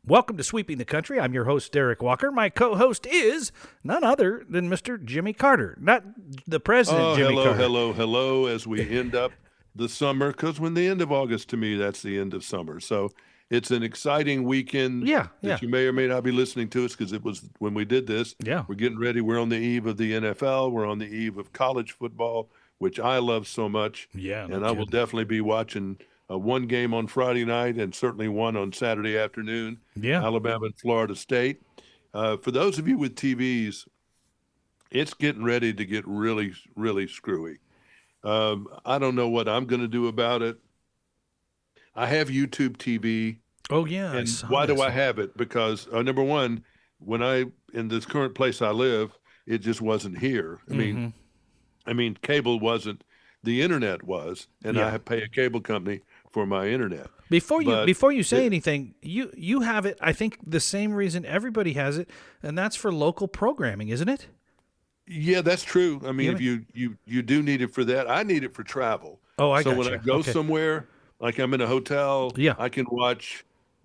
Welcome to Sweeping the Country. I'm your host, Derek Walker. My co-host is none other than Mr. Jimmy Carter, not the president, Jimmy Carter. Hello, as we end up the summer, because when the end of August, to me, that's the end of summer. So it's an exciting weekend Yeah. that you may or may not be listening to us, because it was when we did this. Yeah. We're getting ready. We're on the eve of the NFL. We're on the eve of college football, which I love so much. Yeah, no And I will kidding. definitely be watching one game on Friday night and certainly one on Saturday afternoon, Yeah. Alabama and Florida State. For those of you with TVs, it's getting ready to get really, really screwy. I don't know what I'm going to do about it. I have YouTube TV. Oh, yeah. I And saw why do this. I have it? Because number one, in this current place I live, it just wasn't here. I mean, cable wasn't. The internet was, and Yeah. I pay a cable company for my internet. Before But you say it- anything, you have it. I think the same reason everybody has it, and that's for local programming, isn't it? Yeah, that's true. I mean, Yeah, if you do need it for that, I need it for travel. Oh, I So when gotcha. I go Okay. somewhere, like I'm in a hotel, Yeah. I can watch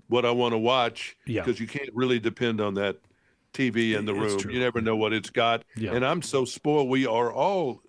what I want to watch Yeah. because you can't really depend on that TV in the It's room. true. You never know what it's got. Yeah. And I'm so spoiled. We are all,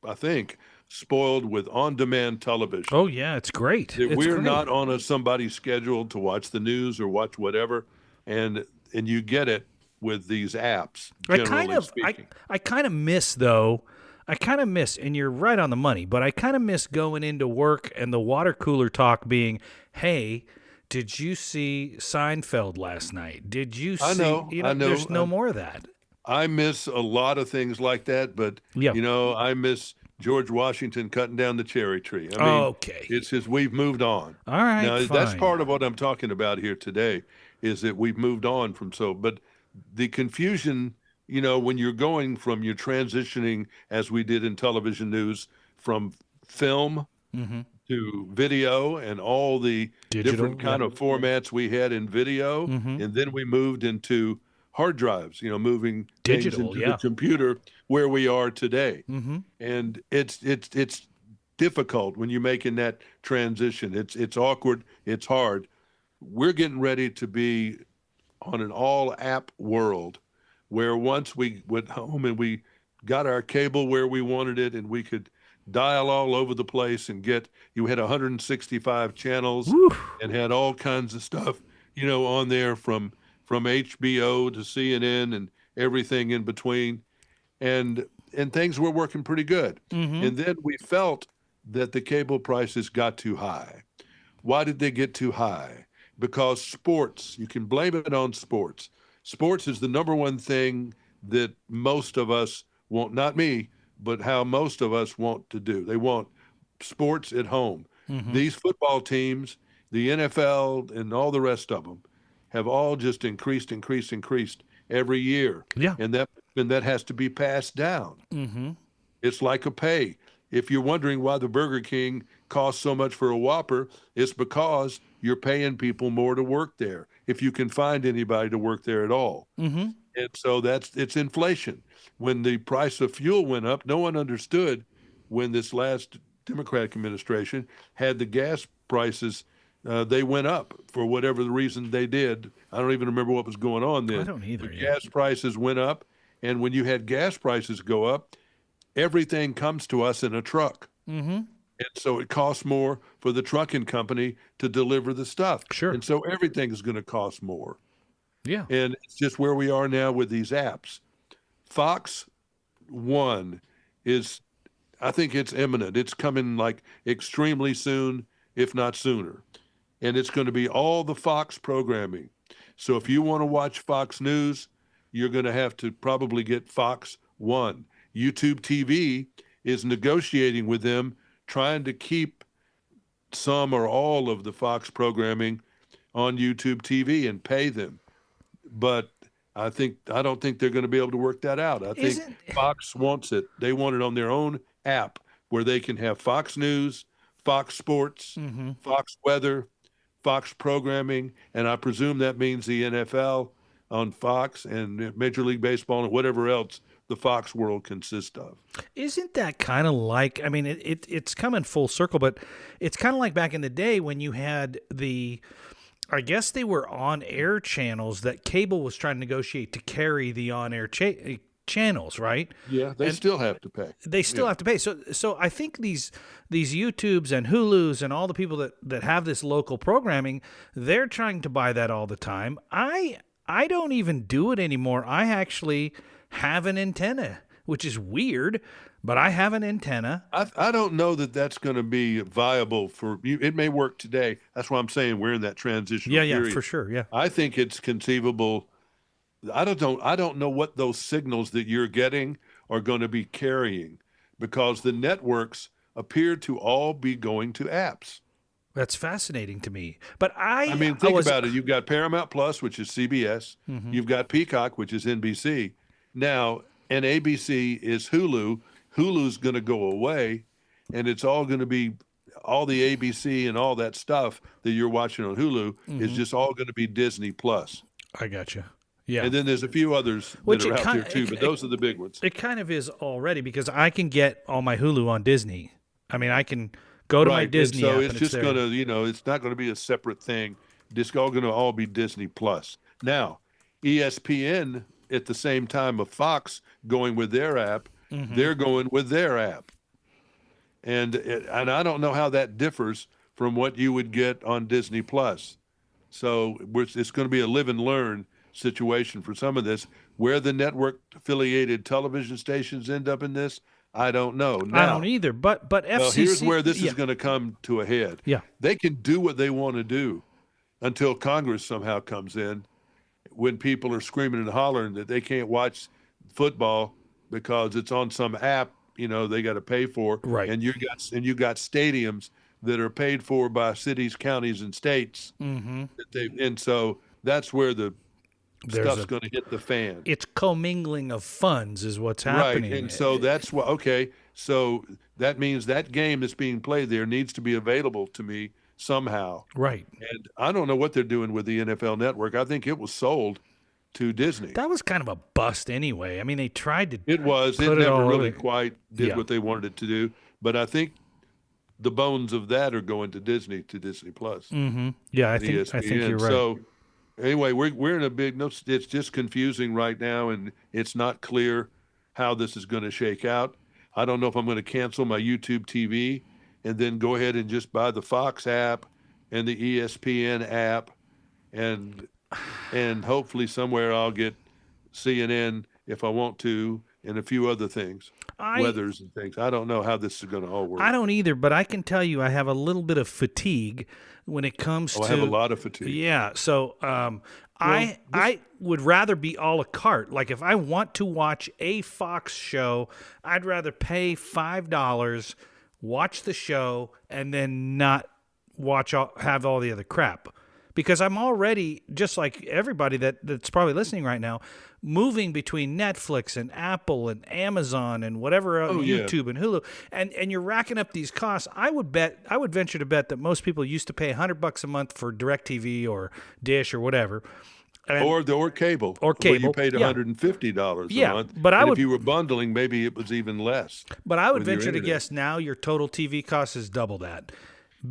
I think, spoiled with on-demand television. Oh, yeah. It's great. That It's we're great. not on somebody's schedule to watch the news or watch whatever, and you get it with these apps. Generally speaking. I kind of miss though. I kind of miss, and you're right on the money, but I kind of miss going into work and the water cooler talk being, "Hey, did you see Seinfeld last night? Did you see?" I know. There's no more of that. I miss a lot of things like that, but Yeah. I miss George Washington cutting down the cherry tree. I mean, Okay. it's just we've moved on. All right. Now, that's fine. part of what I'm talking about here today, is that we've moved on but the confusion, when you're transitioning, as we did in television news, from film Mhm. to video and all the Digital, different kind yeah. of formats we had in video, Mhm. and then we moved into hard drives, moving Digital, things into yeah. the computer where we are today. Mhm. And it's difficult when you're making that transition. It's awkward, it's hard. We're getting ready to be on an all app world where once we went home and we got our cable where we wanted it, and we could dial all over the place and you had 165 channels Woo. and had all kinds of stuff, on there from HBO to CNN and everything in between. And things were working pretty good. Mhm. And then we felt that the cable prices got too high. Why did they get too high? Because sports, you can blame it on sports. Sports is the number one thing that most of us want, not me, but how most of us want to do. They want sports at home. Mhm. These football teams, the NFL, and all the rest of them have all just increased every year. Yeah. And that has to be passed down. Mhm. It's like a pay. If you're wondering why the Burger King costs so much for a Whopper, it's because you're paying people more to work there, if you can find anybody to work there at all. Mhm. And so it's inflation. When the price of fuel went up, no one understood when this last Democratic administration had the gas prices. They went up for whatever the reason they did. I don't even remember what was going on then. I don't either, But yeah. gas prices went up. And when you had gas prices go up, everything comes to us in a truck. Mhm. And so it costs more for the trucking company to deliver the stuff. Sure. And so everything is going to cost more. Yeah. And it's just where we are now with these apps. Fox One is, I think it's imminent. It's coming like extremely soon, if not sooner. And it's going to be all the Fox programming. So if you want to watch Fox News, you're going to have to probably get Fox One. YouTube TV is negotiating with them, trying to keep some or all of the Fox programming on YouTube TV and pay them. But I don't think they're going to be able to work that out. I think Isn't- Fox wants it. They want it on their own app where they can have Fox News, Fox Sports, Mhm. Fox Weather, Fox Programming, and I presume that means the NFL on Fox and Major League Baseball and whatever else the Fox world consists of. Isn't that kind of like, I mean, it's coming full circle, but it's kind of like back in the day when you had the I guess they were on-air channels that cable was trying to negotiate to carry the on-air channels, right? Yeah, they still have to pay. They still have to pay. So I think these YouTubes and Hulus and all the people that have this local programming, they're trying to buy that all the time. I don't even do it anymore. I actually have an antenna, which is weird, but I have an antenna. I don't know that that's going to be viable for you. It may work today. That's why I'm saying we're in that transitional period. Yeah, for sure. Yeah. I think it's conceivable. I don't know what those signals that you're getting are going to be carrying, because the networks appear to all be going to apps. That's fascinating to me. But I mean, think about it. You've got Paramount Plus, which is CBS. You've got Peacock, which is NBC. Now, and ABC is Hulu. Hulu's going to go away, and it's all going to be all the ABC and all that stuff that you're watching on Hulu is just all going to be Disney Plus. I gotcha. Yeah. And then there's a few others that are out there too, but those are the big ones. It kind of is already, because I can get all my Hulu on Disney. I mean, I can go to my Disney and so app it's and just there. going to, it's not going to be a separate thing. It's all going to all be Disney Plus. Now, ESPN at the same time of Fox going with their app, they're going with their app. And I don't know how that differs from what you would get on Disney Plus. So it's going to be a live and learn situation for some of this. Where the network affiliated television stations end up in this, I don't know. Now, I don't either. But FCC. Well, here's where this is going to come to a head. Yeah. They can do what they want to do until Congress somehow comes in, when people are screaming and hollering that they can't watch football because it's on some app, they got to pay for. Right. And you got stadiums that are paid for by cities, counties, and states. And so that's where the stuff's going to hit the fan. It's commingling of funds is what's happening. Right. And so that's what, okay. So that means that game that's being played there needs to be available to me somehow. Right. And I don't know what they're doing with the NFL Network. I think it was sold to Disney. That was kind of a bust anyway. I mean, they tried to. It was. It put never all really over. quite did what they wanted it to do. But I think the bones of that are going to Disney Plus. Yeah, I think you're right. So anyway, we're in a big. No, it's just confusing right now, and it's not clear how this is going to shake out. I don't know if I'm going to cancel my YouTube TV and then go ahead and just buy the Fox app and the ESPN app, and hopefully somewhere I'll get CNN if I want to, and a few other things, weathers and things. I don't know how this is going to all work. I don't either, but I can tell you I have a little bit of fatigue when it comes to. I have a lot of fatigue. Yeah, so I would rather be a la carte. Like if I want to watch a Fox show, I'd rather pay $5, watch the show, and then not have all the other crap. Because I'm already, just like everybody that's probably listening right now, moving between Netflix and Apple and Amazon and whatever else, YouTube and Hulu, and you're racking up these costs. I would venture to bet that most people used to pay $100 a month for DirecTV or Dish or whatever. Or cable. Or cable. Where you paid $150 a month. But if you were bundling, maybe it was even less. But I would venture to guess now your total TV cost is double that.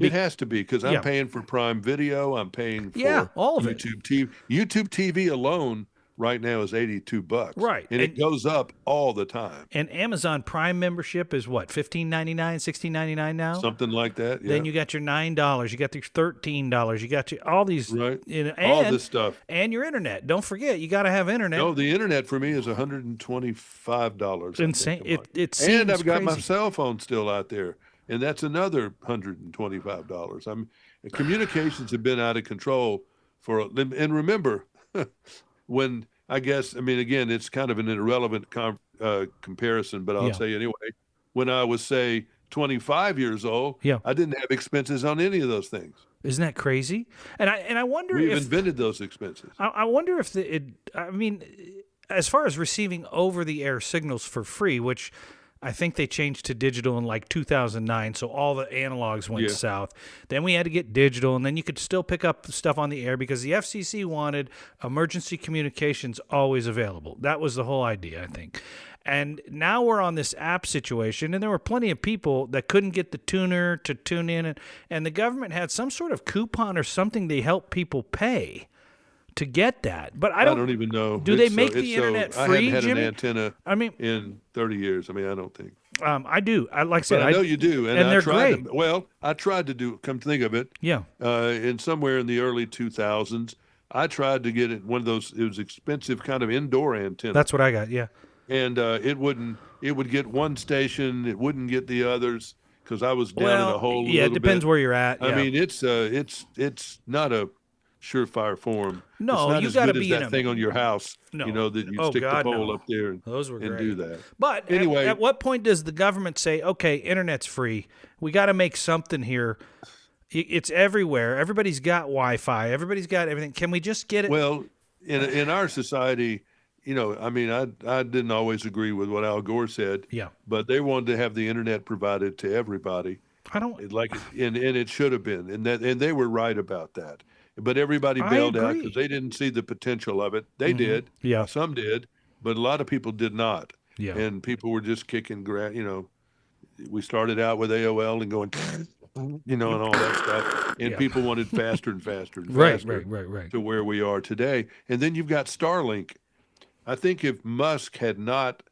It has to be, because I'm paying for Prime Video. I'm paying for all of YouTube TV. YouTube TV alone right now is $82. Right. And it goes up all the time. And Amazon Prime membership is what, $15.99, $16.99 now? Something like that, yeah. Then you got your $9, you got your $13, you got your all these, right. And, all this stuff. And your internet. Don't forget, you got to have internet. No, the internet for me is $125. Insane. It seems and I've got crazy. my cell phone still out there, and that's another $125. Communications have been out of control and remember, when again, it's kind of an irrelevant comparison, but I'll say anyway, when I was, say, 25 years old, I didn't have expenses on any of those things. Isn't that crazy? And I wonder We've if invented those expenses. I wonder if as far as receiving over-the-air signals for free, which I think they changed to digital in like 2009, so all the analogs went south. Then we had to get digital, and then you could still pick up stuff on the air because the FCC wanted emergency communications always available. That was the whole idea, I think. And now we're on this app situation, and there were plenty of people that couldn't get the tuner to tune in, and the government had some sort of coupon or something they help people pay to get that. But I don't even know. Do they make the internet free, I haven't had Jimmy? an antenna I mean, in 30 years. I mean, I don't think. I do. Like I said, But I know you do, and they're I tried. great. Well, I tried to do. Come to think of it, Yeah. in somewhere in the early 2000s, I tried to get it one of those. It was expensive kind of indoor antenna, That's what I got. Yeah. and it wouldn't. It would get one station. It wouldn't get the others because I was down in a hole. Yeah, it depends where you're at. I Yeah. mean, it's not a surefire form. No, it's not you as gotta good be as in that a- thing on your house. No. You know that you Oh, stick God, the pole no. up there and, Those were great. do that. But Anyway, at what point does the government say, okay, internet's free? We got to make something here. It's everywhere. Everybody's got Wi-Fi. Everybody's got everything. Can we just get it? well, in our society, you know, I mean, I didn't always agree with what Al Gore said. Yeah. But they wanted to have the internet provided to everybody. I don't. And it should have been, and they were right about that. But everybody I bailed out agree. because they didn't see the potential of it. They did, Yeah. some did, but a lot of people did not. Yeah. And people were just kicking, you know. We started out with AOL and going, you know, and all that stuff, and Yeah. people wanted faster and faster and Right. faster Right. to where we are today. And then you've got Starlink. I think if Musk had not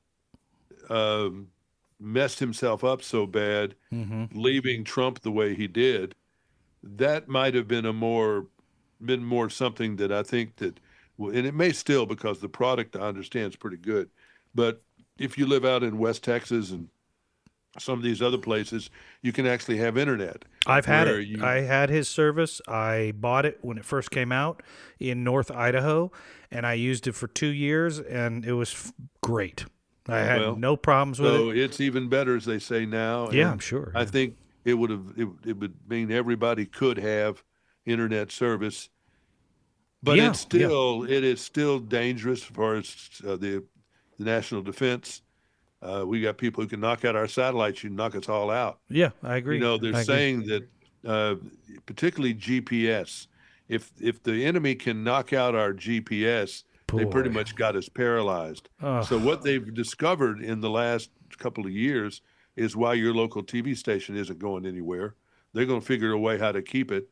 messed himself up so bad, leaving Trump the way he did, that might have been more something that I think that, and it may still, because the product I understand is pretty good. But if you live out in West Texas and some of these other places, you can actually have internet. I've had where it. I had his service. I bought it when it first came out in North Idaho, and I used it for 2 years, and it was great. I had no problems with So it. it's even better, as they say now. Yeah, and I'm sure. I think it would mean everybody could have internet service, but Yeah, it is still dangerous as far as the national defense. We got people who can knock out our satellites. You knock us all out. Yeah, I agree. You know, they're I agree. saying that particularly GPS. If the enemy can knock out our GPS, they pretty Boy. much got us paralyzed. Ugh. So what they've discovered in the last couple of years is why your local TV station isn't going anywhere. They're going to figure a way how to keep it.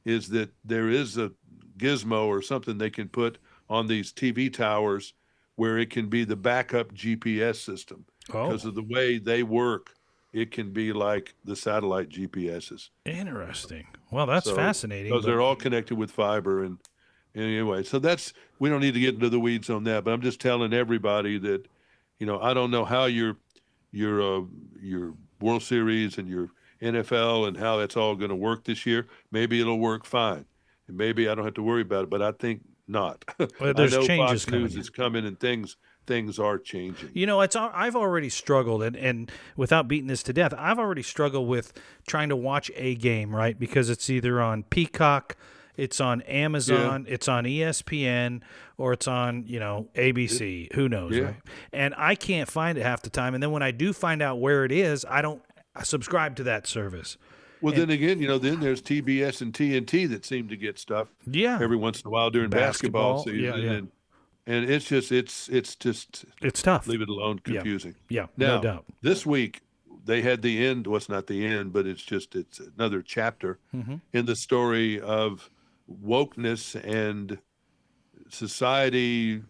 Is that there is a gizmo or something they can put on these TV towers where it can be the backup GPS system. Oh. Because of the way they work, it can be like the satellite GPSs. Interesting. Well, that's So- fascinating. Because but- they're all connected with fiber. And anyway, so we don't need to get into the weeds on that, but I'm just telling everybody that, you know, I don't know how your World Series and your NFL and how that's all going to work this year. Maybe it'll work fine. And maybe I don't have to worry about it, but I think not. Well, there's I know changes Fox News coming. is coming and things are changing. You know, I've already struggled, and without beating this to death, I've already struggled with trying to watch a game, right? Because it's either on Peacock, it's on Amazon, it's on ESPN, or it's on, you know, ABC. Who knows, Yeah. right? And I can't find it half the time. And then when I do find out where it is, I don't subscribe to that service. Well, then again, you know, then there's TBS and TNT that seem to get stuff Yeah. every once in a while during basketball Basketball, season. yeah. And it's just It's tough. leave it alone, Yeah. confusing. Yeah, Now, no doubt. this week they had the end. Well, it's not the end, but it's another chapter Mm-hmm. in the story of wokeness and society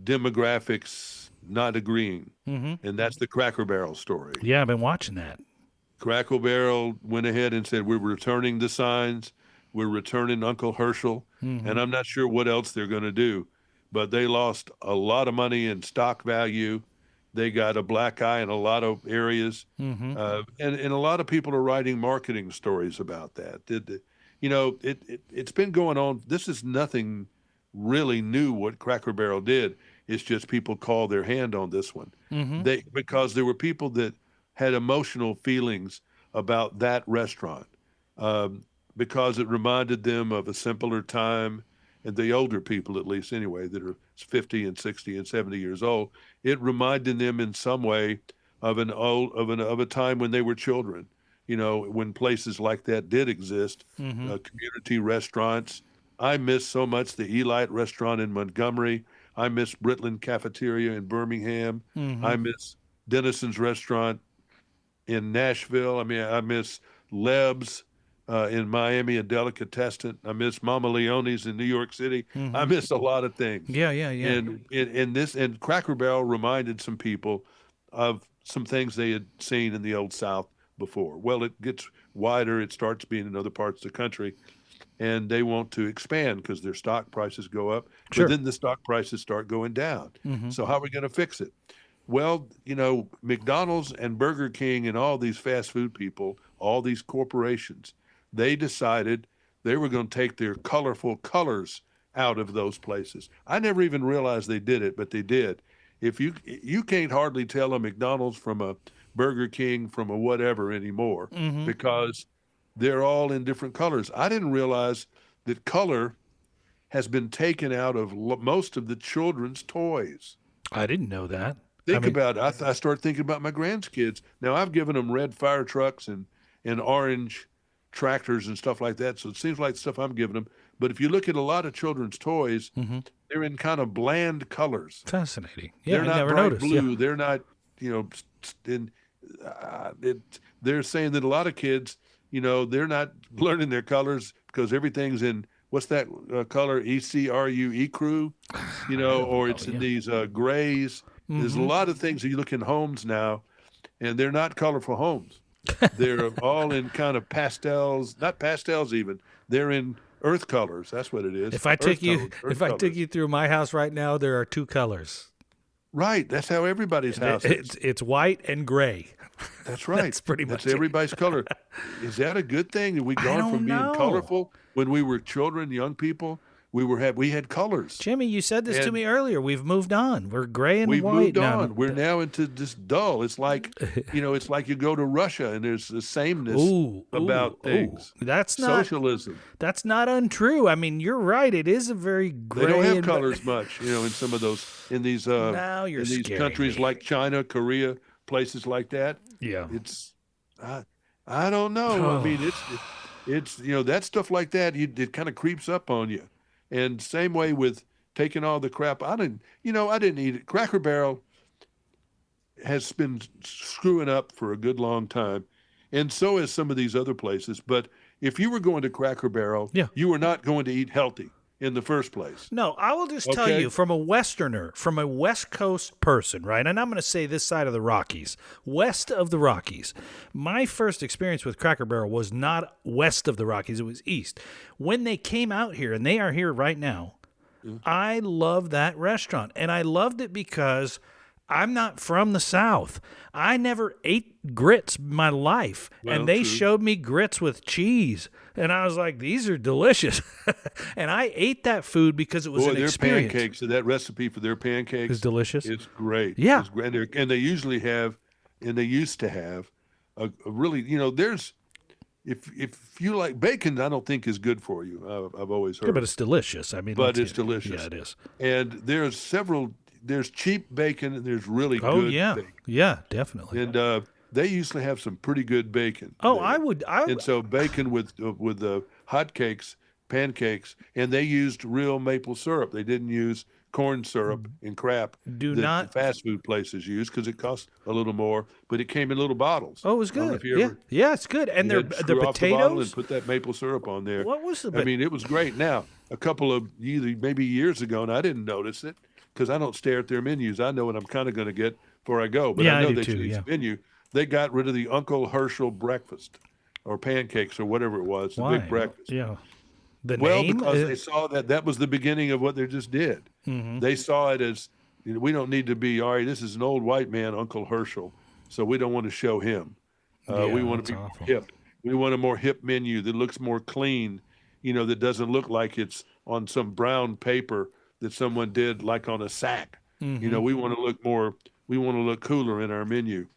demographics not agreeing. Mm-hmm. And that's the Cracker Barrel story. Yeah, I've been watching that. Cracker Barrel went ahead and said, we're returning the signs. We're returning Uncle Herschel. Mm-hmm. And I'm not sure what else they're going to do. But they lost a lot of money in stock value. They got a black eye in a lot of areas. Mm-hmm. And a lot of people are writing marketing stories about that. It's been going on. This is nothing really new what Cracker Barrel did. It's just people called their hand on this one. Mm-hmm. Because there were people that had emotional feelings about that restaurant because it reminded them of a simpler time, and the older people, at least anyway, that are 50 and 60 and 70 years old, it reminded them in some way of a time when they were children. You know, when places like that did exist, Mm-hmm. community restaurants. I miss so much the Elite restaurant in Montgomery. I miss Britland Cafeteria in Birmingham. Mm-hmm. I miss Denison's Restaurant in Nashville. I mean, I miss Leb's in Miami and Delicatessen. I miss Mama Leone's in New York City. I Mm-hmm. miss a lot of things. Yeah, yeah, yeah. And Cracker Barrel reminded some people of some things they had seen in the Old South before. Well, it gets wider. It starts being in other parts of the country, and they want to expand because their stock prices go up. But Sure. then the stock prices start going down. Mm-hmm. So how are we going to fix it? Well, McDonald's and Burger King and all these fast food people, all these corporations, they decided they were going to take their colorful colors out of those places. I never even realized they did it, but they did. If you can't hardly tell a McDonald's from a Burger King from a whatever anymore Mm-hmm. because they're all in different colors. I didn't realize that color has been taken out of most of the children's toys. I didn't know that. Think about it. I start thinking about my grandkids. Now I've given them red fire trucks and orange tractors and stuff like that. So it seems like stuff I'm giving them. But if you look at a lot of children's toys, Mm-hmm. they're in kind of bland colors. Fascinating. Yeah, They're I not never bright noticed. blue. Yeah. They're not, in, they're saying that a lot of kids, they're not learning their colors because everything's in, what's that color? ECRU, ecru, or it's in these grays. There's a Mm-hmm. lot of things that you look in homes now, and they're not colorful homes. They're all in kind of pastels, not pastels even. They're in earth colors. That's what it is. If I took Earth you, tones, earth if I took colors. you through my house right now, there are two colors. Right. That's how everybody's house is. It's white and gray. That's right. That's pretty much That's it. everybody's color. Is that a good thing? Have we gone don't from being know. colorful when we were children, young people? We had colors. Jimmy, you said this to And me earlier. We've moved on. We're gray and We've white moved now. on. We're now into this dull. It's like, it's like you go to Russia and there's the sameness about things. That's not Socialism. that's not untrue. I mean, you're right. It is a very gray. They don't have and- colors much, in some of those in these Now you're in these scaring countries me. like China, Korea, places like that. Yeah. It's I don't know. I mean, it's that stuff like that. It kind of creeps up on you. And same way with taking all the crap. I didn't eat it. Cracker Barrel has been screwing up for a good long time, and so has some of these other places. But if you were going to Cracker Barrel, Yeah. you were not going to eat healthy in the first place. No, I will just tell Okay. you from a Westerner, from a West Coast person, right? And I'm going to say this side of the Rockies, west of the Rockies. My first experience with Cracker Barrel was not west of the Rockies, it was east. When they came out here, and they are here right now, I love that restaurant. And I loved it because I'm not from the South. I never ate grits in my life. Well, and they true. showed me grits with cheese. And I was like, these are delicious. And I ate that food because it was Boy, an their experience. pancakes, that recipe for their pancakes It's delicious. It's great. Yeah. It's great. And they usually have, and they used to have, a really, there's, if you like bacon, I don't think is good for you. I've always heard. Yeah, but it's delicious. I mean, But let's it's get- delicious. Yeah, it is. And there's cheap bacon and there's really Oh good yeah, bacon. yeah, definitely. And they usually have some pretty good bacon. Oh, there. I would. And so bacon with the hotcakes, pancakes, and they used real maple syrup. They didn't use corn syrup and crap Do that not- the fast food places use because it costs a little more, but it came in little bottles. Oh, it was I don't know good. if you Yeah, ever- yeah, it's good. And you their had to their screw off the bottle and potatoes. put that maple syrup on there. What was the? I mean, it was great. Now, a couple of maybe years ago, and I didn't notice it because I don't stare at their menus. I know what I'm kind of going to get before I go, but Yeah, I I know do they too, changed yeah. the menu. They got rid of the Uncle Herschel breakfast or pancakes or whatever it was, the Why? big breakfast. Yeah. The Well, name. because they saw that was the beginning of what they just did. Mhm. They saw it as, we don't need to be, all right, this is an old white man, Uncle Herschel, so we don't want to show him. We Yeah, want to that's be awful. hip. We want a more hip menu that looks more clean, that doesn't look like it's on some brown paper that someone did like on a sack. Mm-hmm. We want to look cooler in our menu.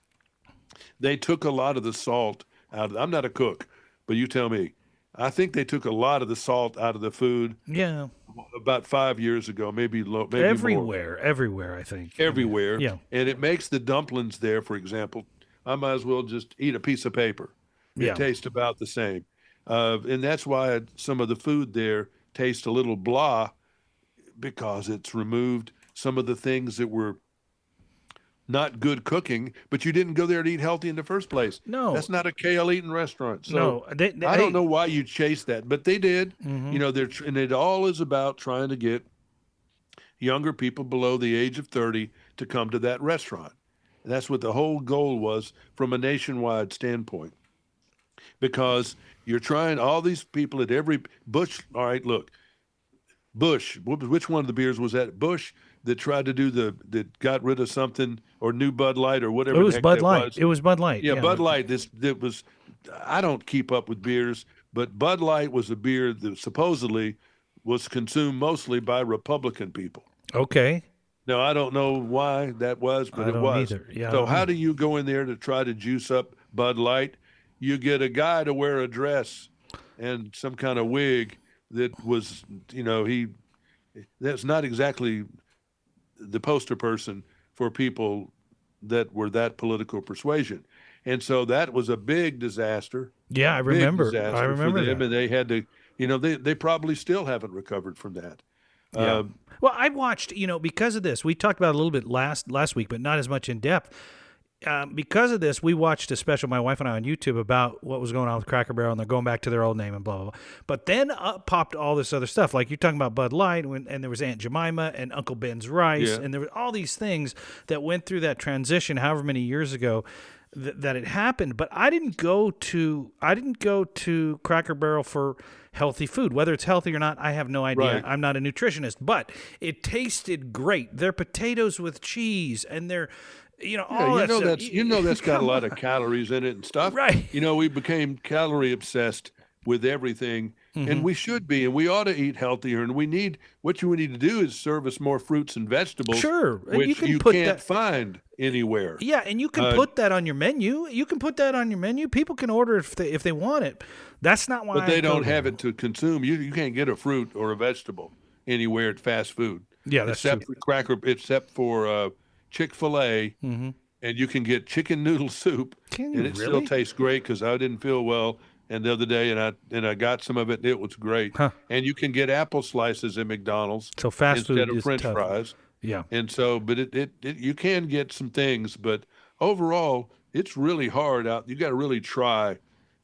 They took a lot of the salt out of, I'm not a cook, but you tell me. I think they took a lot of the salt out of the food Yeah. about 5 years ago, maybe more. Everywhere. I think. Everywhere. Yeah. And it makes the dumplings there, for example, I might as well just eat a piece of paper. It Yeah. tastes about the same. And that's why some of the food there tastes a little blah because it's removed some of the things that were not good cooking, but you didn't go there to eat healthy in the first place. No. That's not a kale eating restaurant. So No, I don't know why you chase that, but they did. Mhm. You know, and it all is about trying to get younger people below the age of 30 to come to that restaurant. And that's what the whole goal was from a nationwide standpoint. Because you're trying all these people at every Bush. All right, look, Bush. Which one of the beers was that? Bush that tried to do that got rid of something, or new Bud Light, or whatever. It was the heck Bud that Light. was. It was Bud Light. Yeah, Bud Light. It was. I don't keep up with beers, but Bud Light was a beer that supposedly was consumed mostly by Republican people. Okay. Now, I don't know why that was, but it was. Either. Yeah, so how do you go in there to try to juice up Bud Light? You get a guy to wear a dress and some kind of wig that was, you know, that's not exactly the poster person for people that were that political persuasion. And so that was a big disaster. Yeah, I remember. I remember for them, that. and they had to, you know, they probably still haven't recovered from that. Yeah. Well, I watched, you know, because of this, we talked about it a little bit last week, but not as much in depth. Because of this, we watched a special, my wife and I, on YouTube about what was going on with Cracker Barrel, and they're going back to their old name and blah, blah, blah. But then up popped all this other stuff. Like you're talking about Bud Light, and there was Aunt Jemima and Uncle Ben's Rice, and there were all these things that went through that transition however many years ago that it happened. But I didn't go to Cracker Barrel for healthy food. Whether it's healthy or not, I have no idea. Right. I'm not a nutritionist, but it tasted great. Their potatoes with cheese and their, you know, all that stuff. That's got a lot of calories in it and stuff. Right. You know, we became calorie obsessed with everything, and we should be, and we ought to eat healthier. And what you need to do is serve us more fruits and vegetables, Sure, and which you can't find anywhere. Yeah, and you can put that on your menu. People can order if they want it. That's not why. But they don't have it to consume. You can't get a fruit or a vegetable anywhere at fast food. Yeah, that's except true. except for Chick-fil-A, and you can get chicken noodle soup, Can and you it really? still tastes great because I didn't feel well, and the other day, and I got some of it, and it was great. Huh. And you can get apple slices at McDonald's So fast food instead of is French tough. fries. Yeah. And so, but you can get some things, but overall, it's really hard out. You got to really try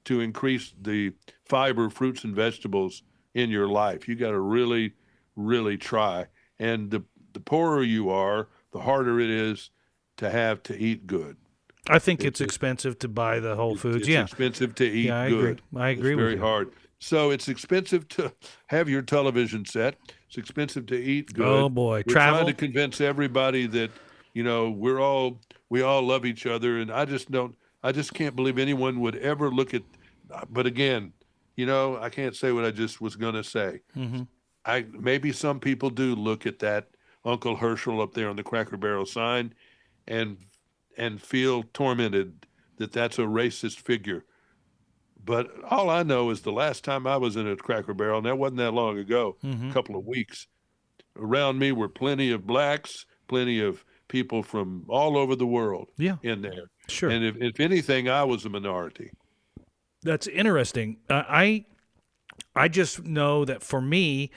to increase the fiber, fruits, and vegetables in your life. You got to really, really try. And the poorer you are, the harder it is to eat good. I think it's expensive to buy the Whole Foods. It's Yeah. expensive to eat I good. agree. I agree it's with very you. hard. So it's expensive to have your television set. It's expensive to eat good. Oh, boy. We're Travel. trying to convince everybody that, you know, we all love each other, and I just can't believe anyone would ever look at. But again, you know, I can't say what I just was going to say. Maybe some people do look at that Uncle Herschel up there on the Cracker Barrel sign, and feel tormented that that's a racist figure. But all I know is the last time I was in a Cracker Barrel, and that wasn't that long ago, a couple of weeks, around me were plenty of blacks, plenty of people from all over the world in there. Sure. And if anything, I was a minority. That's interesting. I just know that for me,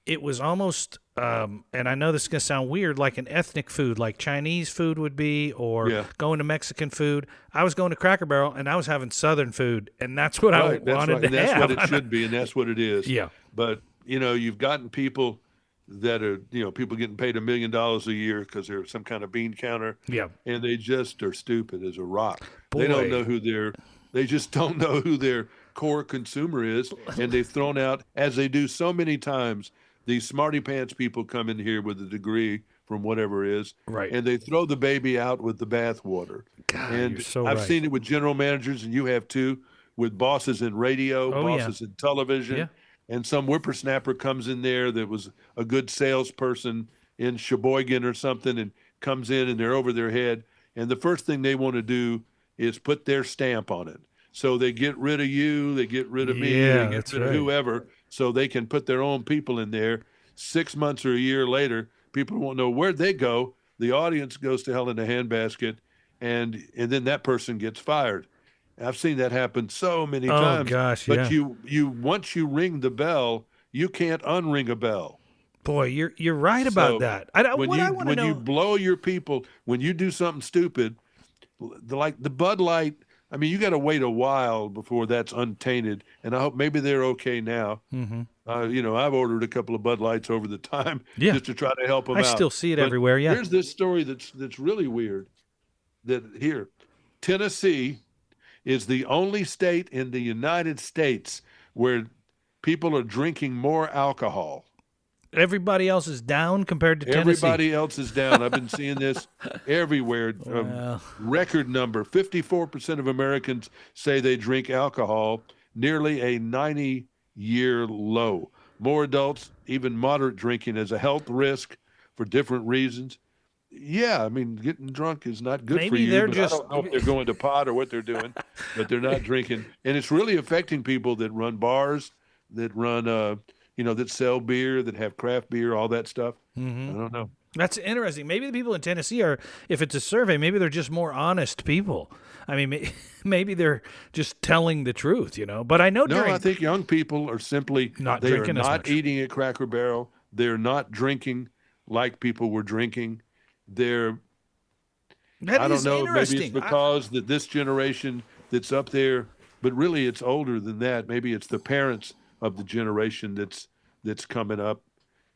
it was almost, and I know this is going to sound weird, like an ethnic food, like Chinese food would be, or going to Mexican food. I was going to Cracker Barrel, and I was having Southern food, and that's what I wanted to and that's have. what it should be, and that's what it is. Yeah. But, you know, you've gotten people that are, you know, people getting paid $1 million a year because they're some kind of bean counter. Yeah. And they just are stupid as a rock. Boy. They don't know they just don't know who their core consumer is. And they've thrown out, as they do so many times, these smarty pants people come in here with a degree from whatever it is. Right. And they throw the baby out with the bathwater. God, And you're so I've right. seen it with general managers, and you have too, with bosses in radio, bosses in television. Yeah. And some whippersnapper comes in there that was a good salesperson in Sheboygan or something, and comes in, and they're over their head. And the first thing they want to do is put their stamp on it. So they get rid of you, they get rid of me, Yeah, they get that's rid of right. whoever, so they can put their own people in there. 6 months or a year later, people won't know where'd they go. The audience goes to hell in a handbasket, and then that person gets fired. I've seen that happen so many times. Gosh, but yeah. you once you ring the bell, you can't unring a bell. Boy, you're right about So that. when What I you want to when you know. blow your people, when you do something stupid, like the Bud Light, I mean, you got to wait a while before that's untainted. And I hope maybe they're okay now. Hmm. I've ordered a couple of Bud Lights over the time Yeah, just to try to help them I out. still see it But everywhere. Yeah. here's this story that's really weird. That here, Tennessee is the only state in the United States where people are drinking more alcohol. Everybody else is down compared to Tennessee. Everybody else is down. I've been seeing this everywhere. Well, Record number 54% of Americans say they drink alcohol, nearly a 90-year low. More adults, even moderate drinking, as a health risk for different reasons. Yeah, I mean, getting drunk is not good for maybe you, they're but I just. don't know if they're going to pot or what they're doing, but they're not drinking. And it's really affecting people that run bars, that run, that sell beer, that have craft beer, all that stuff. I Mhm. don't know. That's interesting. Maybe the people in Tennessee are, if it's a survey, maybe they're just more honest people. I mean, maybe they're just telling the truth, But I know No, I during think young people are simply, not they are drinking as not much. eating at Cracker Barrel. They're not drinking like people were drinking. They're, That I don't is know, maybe it's interesting. because that this generation that's up there, but really it's older than that. Maybe it's the parents of the generation that's coming up.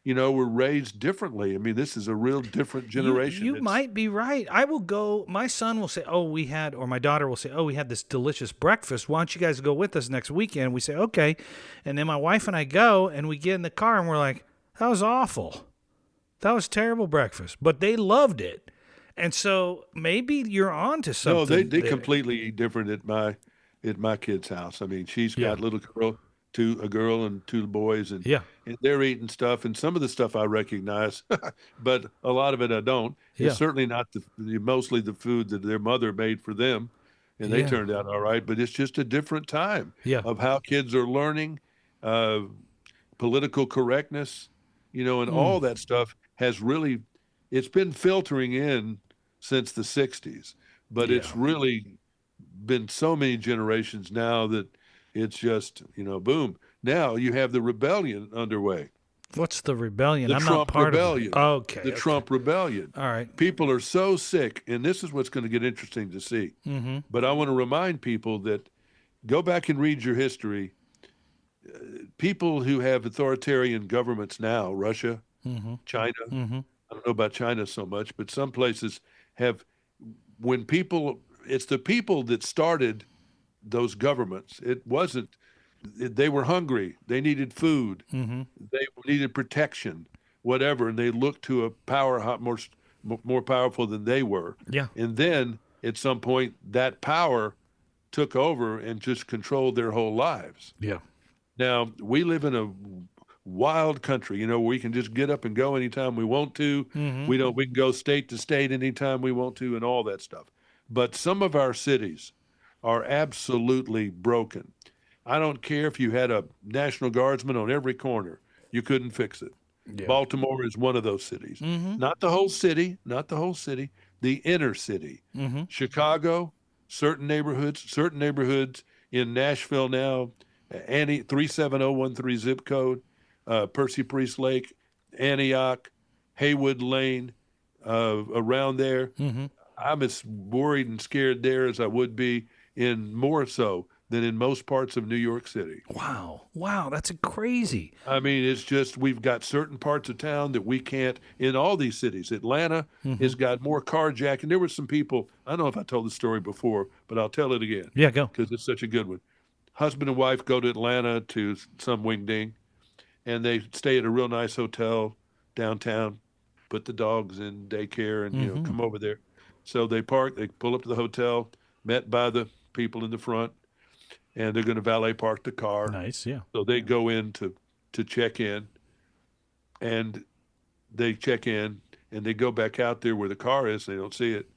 We're raised differently. I mean, this is a real different generation. You It's might be right. I will go. My son will say, "Oh, we had," or my daughter will say, "Oh, we had this delicious breakfast. Why don't you guys go with us next weekend?" We say, "Okay," and then my wife and I go, and we get in the car, and we're like, "That was awful. That was terrible breakfast," but they loved it, and so maybe you're on to no, they something they there. completely different at my kid's house. I mean, she's Yeah, got a girl and two boys, and yeah, and they're eating stuff, and some of the stuff I recognize, but a lot of it I don't. It's yeah, certainly not mostly the food that their mother made for them, and they yeah, turned out all right. But it's just a different time yeah. of how kids are learning, uh, political correctness, and Mm, all that stuff has really, it's been filtering in since the 60s, but yeah. it's really been so many generations now that it's just, boom. Now you have the rebellion underway, What's the rebellion? the I'm not Trump part of it. rebellion, Okay, the okay, Trump rebellion. all right. People are so sick, and this is what's going to get interesting to see. Mm-hmm. But I want to remind people that go back and read your history. People who have authoritarian governments now, Russia, Mm-hmm. China, Mm-hmm. I don't know about China so much, but some places have, when people, it's the people that started those governments. It wasn't, they were hungry. They needed food. Mm-hmm. They needed protection, whatever. And they looked to a power more powerful than they were. Yeah. And then at some point, that power took over and just controlled their whole lives. Yeah. Now, we live in a wild country, where we can just get up and go anytime we want to. Mm-hmm. We can go state to state anytime we want to and all that stuff. But some of our cities are absolutely broken. I don't care if you had a National Guardsman on every corner, you couldn't fix it. Yeah. Baltimore is one of those cities. Mm-hmm. Not the whole city, the inner city. Mm-hmm. Chicago, certain neighborhoods in Nashville now, Annie 37013 zip code, Percy Priest Lake, Antioch, Haywood Lane, around there. Mm-hmm. I'm as worried and scared there as I would be in more so than in most parts of New York City. Wow. Wow. That's crazy. I mean, it's just we've got certain parts of town that we can't in all these cities. Atlanta has got more carjacking. There were some people, I don't know if I told the story before, but I'll tell it again Yeah, go. because it's such a good one. Husband and wife go to Atlanta to some wing ding, and they stay at a real nice hotel downtown, put the dogs in daycare and, come over there. So they pull up to the hotel, met by the people in the front, and they're going to valet park the car. Nice. Yeah. So they go in to check in, and they check in, and they go back out there where the car is. They don't see it,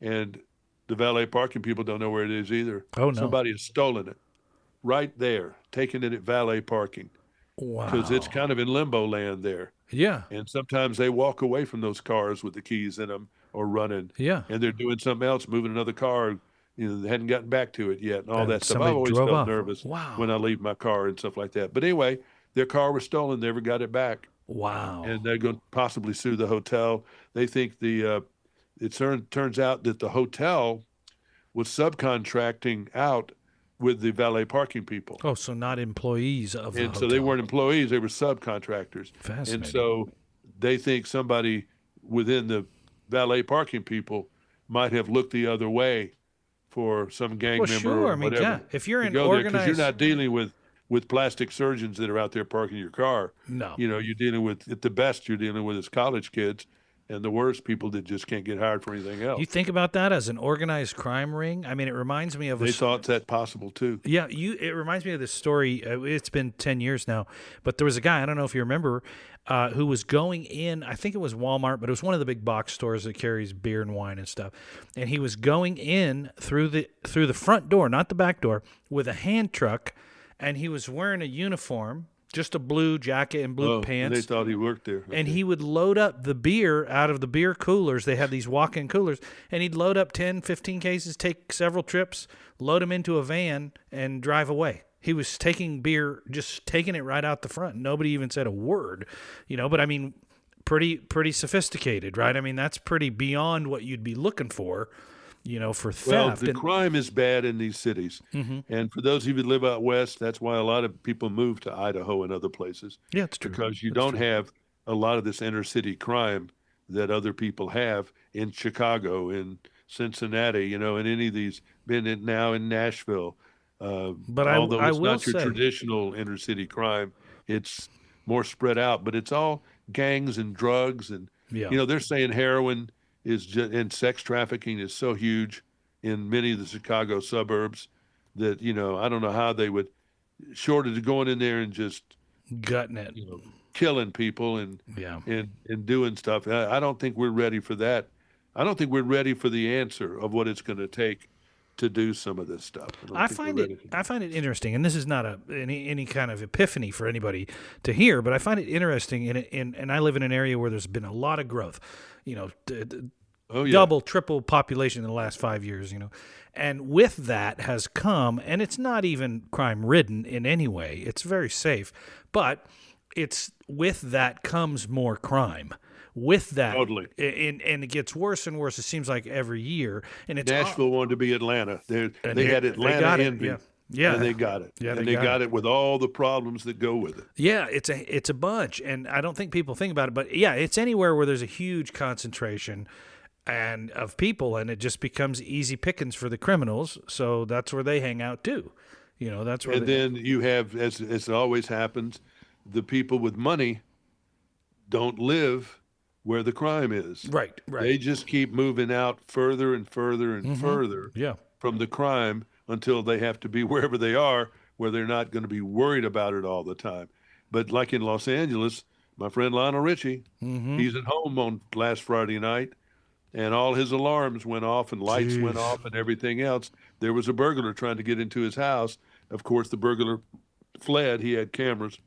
and the valet parking people don't know where it is either. Oh, no. Somebody has stolen it right there, taking it at valet parking Wow. because it's kind of in limbo land there. Yeah. And sometimes they walk away from those cars with the keys in them or running, Yeah. and they're doing something else, moving another car. They hadn't gotten back to it yet and all And that stuff. somebody I've always drove felt off. nervous Wow. when I leave my car and stuff like that. But anyway, their car was stolen, never got it back. Wow. and they're going to possibly sue the hotel. They think turns out that the hotel was subcontracting out with the valet parking people. Oh, so not employees of the And so they hotel. weren't employees, they were subcontractors. And Fascinating. so they think somebody within the valet parking people might have looked the other way for some gang Well, member sure. or I mean, whatever yeah. If you're to an go there, because you're organized, not dealing with plastic surgeons that are out there parking your car. no. You know, you're dealing with, at the best, you're dealing with is college kids, and the worst, people that just can't get hired for anything else. You think about that as an organized crime ring? I mean, it reminds me of They thought that possible too. yeah, it reminds me of this story. It's been 10 years now, but there was a guy, I don't know if you remember, who was going in, I think it was Walmart, but it was one of the big box stores that carries beer and wine and stuff. And he was going in through the front door, not the back door, with a hand truck, and he was wearing a uniform, just a blue jacket and blue And pants. they thought he worked there. And he would load up the beer out of the beer coolers. They had these walk-in coolers. And he'd load up 10, 15 cases, take several trips, load them into a van, and drive away. He was taking beer, just taking it right out the front. Nobody even said a word, but I mean, pretty sophisticated, right? I mean, that's pretty beyond what you'd be looking for, for theft. Well, the And- crime is bad in these cities. And for those of you that live out west, that's why a lot of people move to Idaho and other places, yeah, it's true. because you That's don't true. have a lot of this inner city crime that other people have in Chicago, in Cincinnati, and any of these, now in Nashville. But I although it's will not your say- traditional inner city crime, it's more spread out, but it's all gangs and drugs. And, Yeah. they're saying heroin is just, and sex trafficking is so huge in many of the Chicago suburbs that, I don't know how they would, short of going in there and just, Gutting it. killing people and, Yeah. and doing stuff. I don't think we're ready for that. I don't think we're ready for the answer of what it's going to take to do some of this stuff. don't I think we're find ready it for I find it interesting, and this is not any kind of epiphany for anybody to hear, but I find it interesting and I live in an area where there's been a lot of growth, Oh, yeah. double, triple population in the last 5 years, and with that has come, and it's not even crime ridden in any way, it's very safe, but it's with that comes more crime. With that, Totally. and it gets worse and worse. It seems like every year, and it's Nashville wanted to be Atlanta. They And had they Atlanta got it, envy. yeah. Yeah. And they got it. Yeah, and they they got got it with all the problems that go with it. Yeah, it's a bunch, and I don't think people think about it, but yeah, it's anywhere where there's a huge concentration and of people, and it just becomes easy pickings for the criminals. So that's where they hang out too. That's where. And then you have, as it always happens, the people with money don't live where the crime is. right. They just keep moving out further and further and further Yeah. from the crime until they have to be wherever they are, where they're not going to be worried about it all the time. But like in Los Angeles, my friend Lionel Richie, he's at home on last Friday night, and all his alarms went off and lights went Jeez. off and everything else. There was a burglar trying to get into his house. Of course, the burglar fled. He had cameras.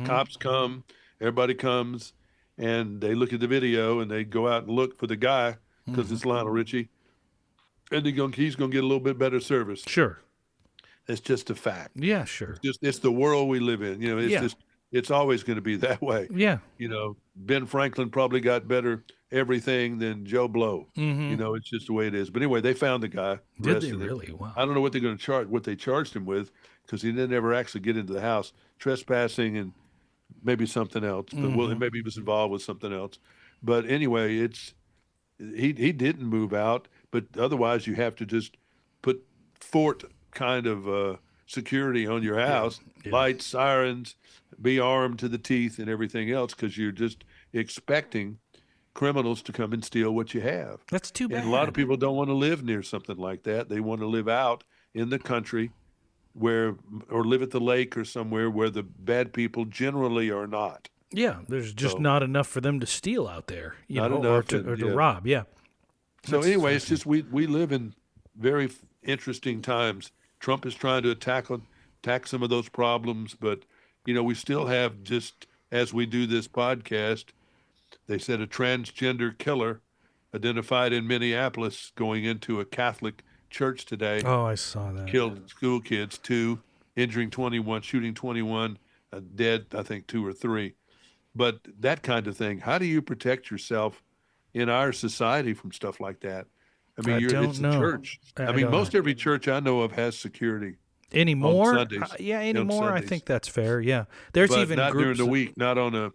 Cops come, everybody comes, and they look at the video and they go out and look for the guy because it's Lionel Richie. And he's going to get a little bit better service. Sure. It's just a fact. Yeah. Sure. It's the world we live in. It's Yeah. just, it's always going to be that way. Yeah. Ben Franklin probably got better everything than Joe Blow. It's just the way it is. But anyway, they found the guy. Did they arrested him. really? Wow. I don't know what they're going to charge, what they charged him with, because he didn't ever actually get into the house. Trespassing and maybe something else. But maybe he was involved with something else. But anyway, he didn't move out. But otherwise, you have to just put fort kind of security on your house, Yeah. lights, sirens, be armed to the teeth, and everything else, because you're just expecting criminals to come and steal what you have. That's too bad. And a lot of people don't want to live near something like that. They want to live out in the country or live at the lake or somewhere where the bad people generally are not. Yeah. There's just not enough for them to steal out there. Not or enough, to and, yeah. rob. Yeah. So anyway, it's just we live in very interesting times. Trump is trying to attack some of those problems, but we still have, just as we do this podcast, they said a transgender killer identified in Minneapolis going into a Catholic church today, Oh, I saw that. killed school kids, 2, injuring 21, shooting 21, dead, I think 2 or 3. But that kind of thing, how do you protect yourself in our society from stuff like that? I mean, I it's don't a know. church. I I mean, don't most know. every church I know of has security on Anymore? Sundays. Yeah, On anymore. I Sundays, think that's fair. Yeah. There's but even not during groups. the week. Not on a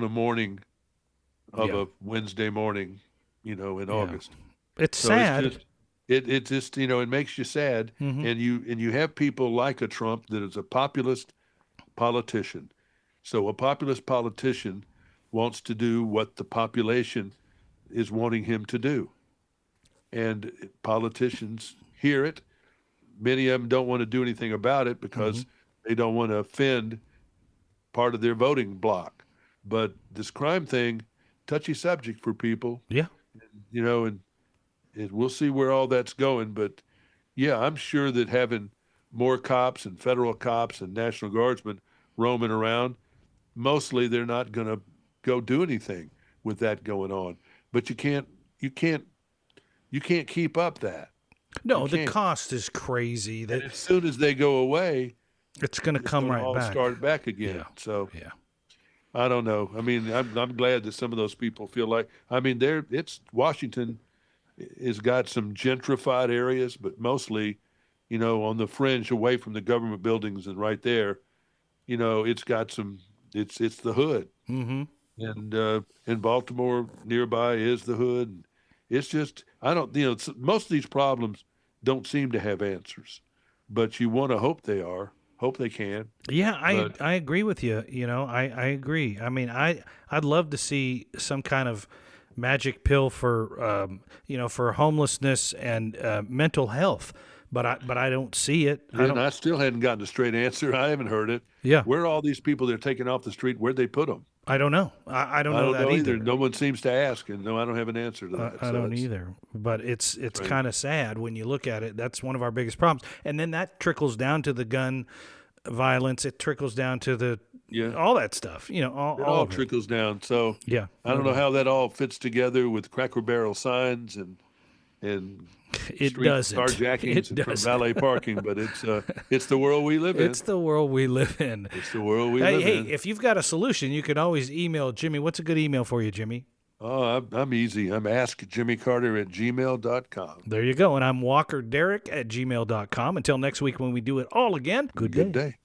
morning of Yeah. a Wednesday morning, in Yeah. August. It's So it's sad. just it just it makes you sad, Hmm. and you have people like a Trump that is a populist politician. So a populist politician wants to do what the population is wanting him to do, and politicians hear it. Many of them don't want to do anything about it Hmm. because they don't want to offend part of their voting bloc. But this crime thing, touchy subject for people, Yeah. and we'll see where all that's going. But yeah, I'm sure that having more cops and federal cops and National Guardsmen roaming around, mostly they're not going to go do anything with that going on. But you can't keep up that. You No, the can't. cost is crazy. And That as soon as they go away, it's going to it's come going to right all back. start back again. Yeah. So Yeah. I don't know. I mean, I'm glad that some of those people feel like. I mean, it's Washington has got some gentrified areas, but mostly, on the fringe away from the government buildings and right there, it's got some. It's the hood, Hmm. and Baltimore nearby is the hood. And it's just I don't. Most of these problems don't seem to have answers, but you want to hope they are. Hope they can. Yeah, But I agree with you. I agree. I mean, I'd love to see some kind of magic pill for for homelessness and mental health, but I don't see it. I and don't. I still hadn't gotten a straight answer. I haven't heard it. Yeah, Where are all these people they're taking off the street? Where'd they put them? I don't know. I don't I know don't that know either. either. No one seems to ask, and no, I don't have an answer to that. I So don't it's either. But it's strange. kind of sad when you look at it. That's one of our biggest problems, and then that trickles down to the gun violence. It trickles down to the Yeah, all that stuff. All, it all all of it. trickles down. So Yeah, I don't know how that all fits together with Cracker Barrel signs and it street doesn't. carjackings It and from doesn't. valet parking, but it's the world we live in. It's the world we live in. It's the world we Hey, live hey, in. if you've got a solution, you can always email Jimmy. What's a good email for you, Jimmy? Oh, I'm easy. I'm askjimmycarter@gmail.com. There you go. And I'm Walker Derek at gmail.com. Until next week when we do it all again, good day. Good day.